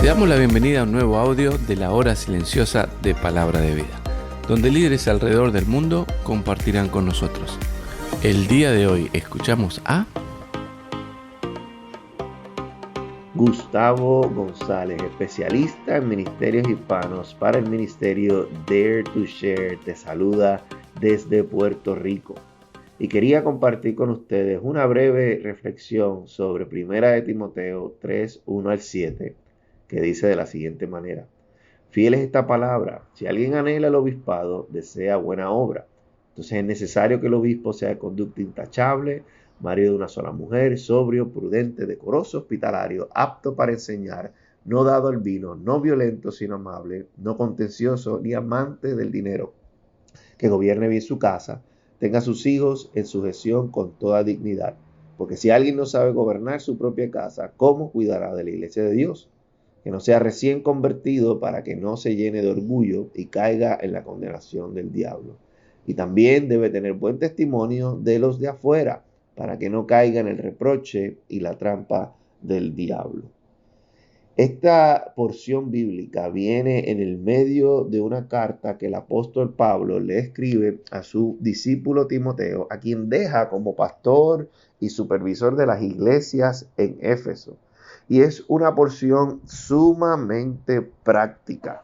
Te damos la bienvenida a un nuevo audio de la hora silenciosa de Palabra de Vida, donde líderes alrededor del mundo compartirán con nosotros. El día de hoy escuchamos a Gustavo González, especialista en ministerios hispanos para el ministerio Dare to Share. Te saluda desde Puerto Rico y quería compartir con ustedes una breve reflexión sobre 1 Timoteo 3, 1 al 7, que dice de la siguiente manera: fiel es esta palabra, si alguien anhela el obispado, desea buena obra. Entonces es necesario que el obispo sea de conducta intachable, marido de una sola mujer, sobrio, prudente, decoroso, hospitalario, apto para enseñar, no dado al vino, no violento sino amable, no contencioso ni amante del dinero, que gobierne bien su casa, tenga a sus hijos en sujeción con toda dignidad. Porque si alguien no sabe gobernar su propia casa, ¿cómo cuidará de la iglesia de Dios? Que no sea recién convertido para que no se llene de orgullo y caiga en la condenación del diablo. Y también debe tener buen testimonio de los de afuera, para que no caiga en el reproche y la trampa del diablo. Esta porción bíblica viene en el medio de una carta que el apóstol Pablo le escribe a su discípulo Timoteo, a quien deja como pastor y supervisor de las iglesias en Éfeso. Y es una porción sumamente práctica,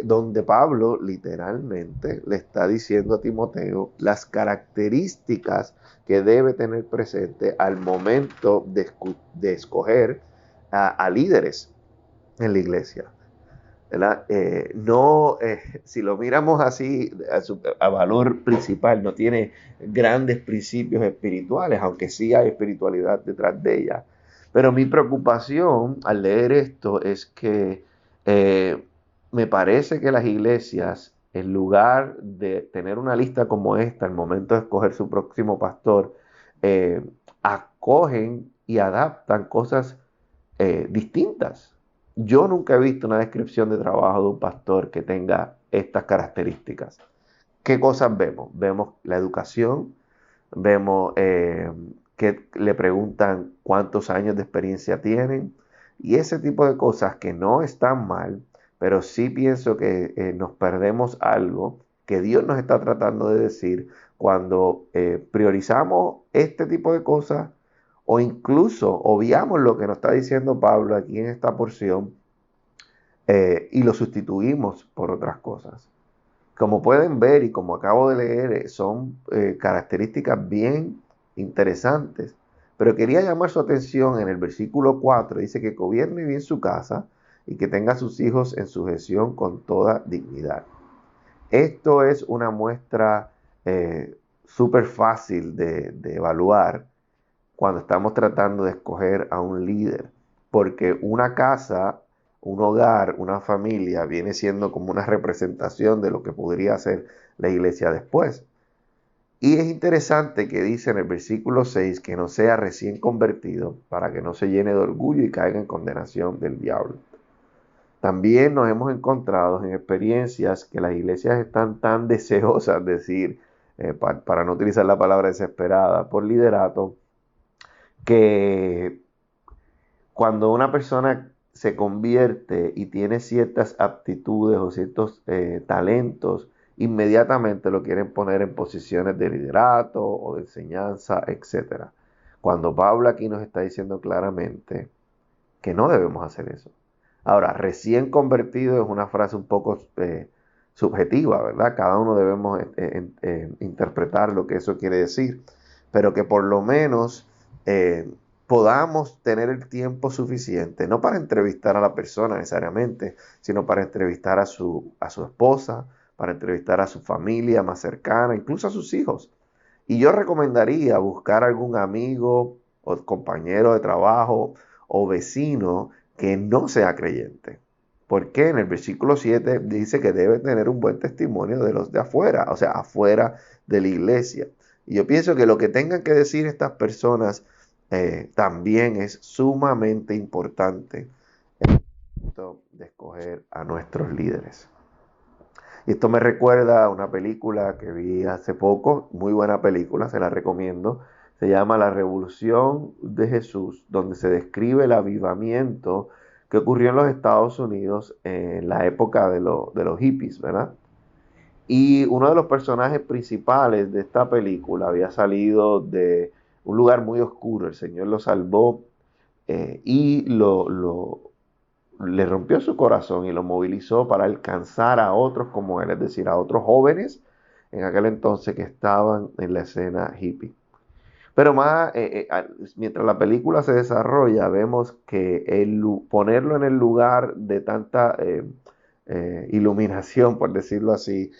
donde Pablo literalmente le está diciendo a Timoteo las características que debe tener presente al momento de escoger a líderes en la iglesia, ¿verdad? Si lo miramos así a valor principal, no tiene grandes principios espirituales, aunque sí hay espiritualidad detrás de ella. Pero mi preocupación al leer esto es que me parece que las iglesias, en lugar de tener una lista como esta al momento de escoger su próximo pastor, acogen y adaptan cosas distintas. Yo nunca he visto una descripción de trabajo de un pastor que tenga estas características. ¿Qué cosas vemos? Vemos la educación, vemos que le preguntan cuántos años de experiencia tienen y ese tipo de cosas que no están mal, pero sí pienso que nos perdemos algo que Dios nos está tratando de decir cuando priorizamos este tipo de cosas o incluso obviamos lo que nos está diciendo Pablo aquí en esta porción y lo sustituimos por otras cosas. Como pueden ver y como acabo de leer, son características bien interesantes. Pero quería llamar su atención en el versículo 4, dice que gobierne bien su casa y que tenga a sus hijos en sujeción con toda dignidad. Esto es una muestra súper fácil de evaluar cuando estamos tratando de escoger a un líder, porque una casa, un hogar, una familia viene siendo como una representación de lo que podría ser la iglesia después. Y es interesante que dice en el versículo 6 que no sea recién convertido para que no se llene de orgullo y caiga en condenación del diablo. También nos hemos encontrado en experiencias que las iglesias están tan deseosas, decir, para no utilizar la palabra desesperada, por liderato, que cuando una persona se convierte y tiene ciertas aptitudes o ciertos talentos, inmediatamente lo quieren poner en posiciones de liderato o de enseñanza, etc. Cuando Pablo aquí nos está diciendo claramente que no debemos hacer eso. Ahora, recién convertido es una frase un poco subjetiva, ¿verdad? Cada uno debemos interpretar lo que eso quiere decir, pero que por lo menos podamos tener el tiempo suficiente, no para entrevistar a la persona necesariamente, sino para entrevistar a su esposa, para entrevistar a su familia más cercana, incluso a sus hijos. Y yo recomendaría buscar algún amigo o compañero de trabajo o vecino que no sea creyente. Porque en el versículo 7 dice que debe tener un buen testimonio de los de afuera, o sea, afuera de la iglesia. Y yo pienso que lo que tengan que decir estas personas también es sumamente importante en el momento de escoger a nuestros líderes. Y esto me recuerda a una película que vi hace poco, muy buena película, se la recomiendo. Se llama La Revolución de Jesús, donde se describe el avivamiento que ocurrió en los Estados Unidos en la época de los hippies, ¿verdad? Y uno de los personajes principales de esta película había salido de un lugar muy oscuro. El Señor lo salvó y le rompió su corazón y lo movilizó para alcanzar a otros como él, es decir, a otros jóvenes en aquel entonces que estaban en la escena hippie. Pero mientras la película se desarrolla, vemos que ponerlo en el lugar de tanta iluminación, por decirlo así,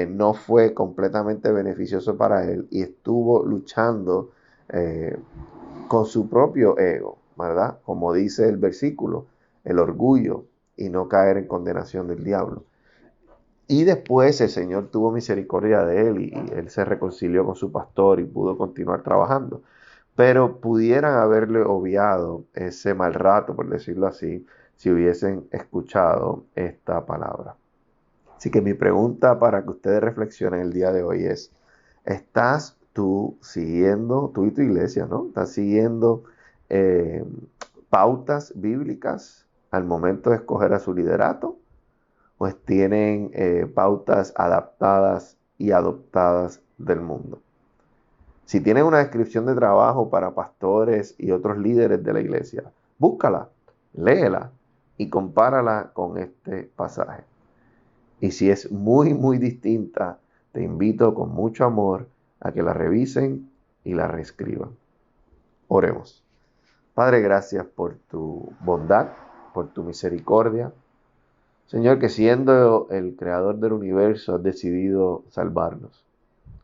no fue completamente beneficioso para él y estuvo luchando con su propio ego, ¿verdad? Como dice el versículo, el orgullo y no caer en condenación del diablo. Y después el Señor tuvo misericordia de él y él se reconcilió con su pastor y pudo continuar trabajando. Pero pudieran haberle obviado ese mal rato, por decirlo así, si hubiesen escuchado esta palabra. Así que mi pregunta para que ustedes reflexionen el día de hoy es, ¿estás tú siguiendo, tú y tu iglesia, ¿no? ¿Estás siguiendo pautas bíblicas al momento de escoger a su liderato? ¿O tienen pautas adaptadas y adoptadas del mundo? Si tienen una descripción de trabajo para pastores y otros líderes de la iglesia, búscala, léela y compárala con este pasaje. Y si es muy, muy distinta, te invito con mucho amor a que la revisen y la reescriban. Oremos. Padre, gracias por tu bondad, por tu misericordia. Señor, que siendo el creador del universo has decidido salvarnos.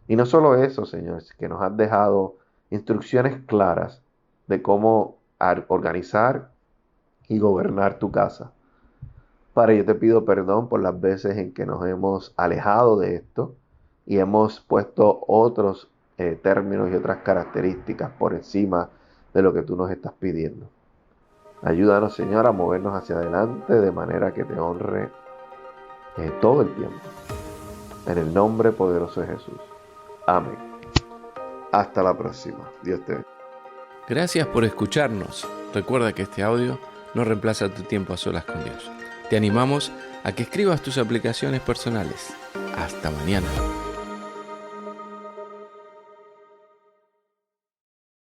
Y no solo eso, Señor, que nos has dejado instrucciones claras de cómo organizar y gobernar tu casa. Padre, yo te pido perdón por las veces en que nos hemos alejado de esto y hemos puesto otros términos y otras características por encima de lo que tú nos estás pidiendo. Ayúdanos, Señor, a movernos hacia adelante de manera que te honre todo el tiempo. En el nombre poderoso de Jesús. Amén. Hasta la próxima. Dios te bendiga. Gracias por escucharnos. Recuerda que este audio no reemplaza tu tiempo a solas con Dios. Te animamos a que escribas tus aplicaciones personales. Hasta mañana.